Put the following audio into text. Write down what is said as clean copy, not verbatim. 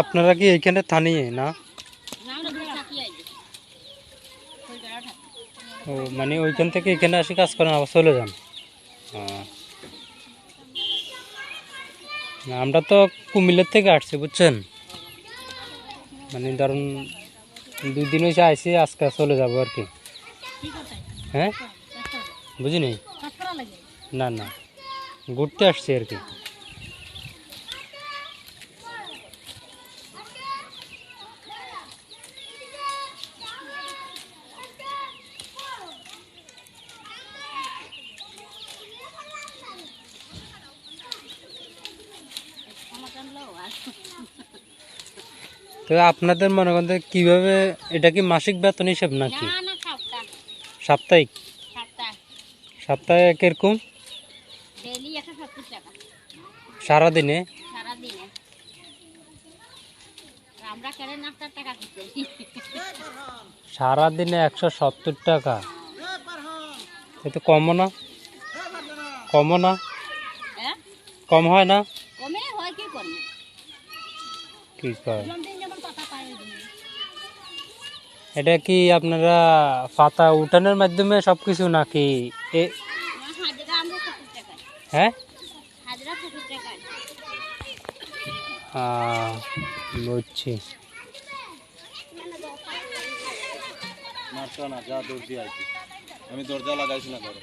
আপনারা কি এইখানে স্থানীয় না? ও মানে ওইখান থেকে এখানে আসি কাজ করেন আবার চলে যান। না, আমরা তো কুমিল্লার থেকে আসছি বুঝছেন, মানে ধরুন 2 দিন হয়েছে আইসি, আজকে চলে যাবো আর কি। হ্যাঁ বুঝিনি। না না, ঘুরতে আসছি আর কি। তো আপনাদের মনে করেন কিভাবে, এটা কি মাসিক বেতন হিসেব নাকি সাপ্তাহিক? সপ্তাহে কিরকম? সারাদিনে? সারাদিনে 170 টাকা, এতে কমও না? কমও না? কম হয় না? কি কয়, এটা কি আপনারা পাতা উঠানোর মাধ্যমে সবকিছু নাকি? হ্যাঁ বুঝছি। আমি দরজা লাগাইছি না ঘরে।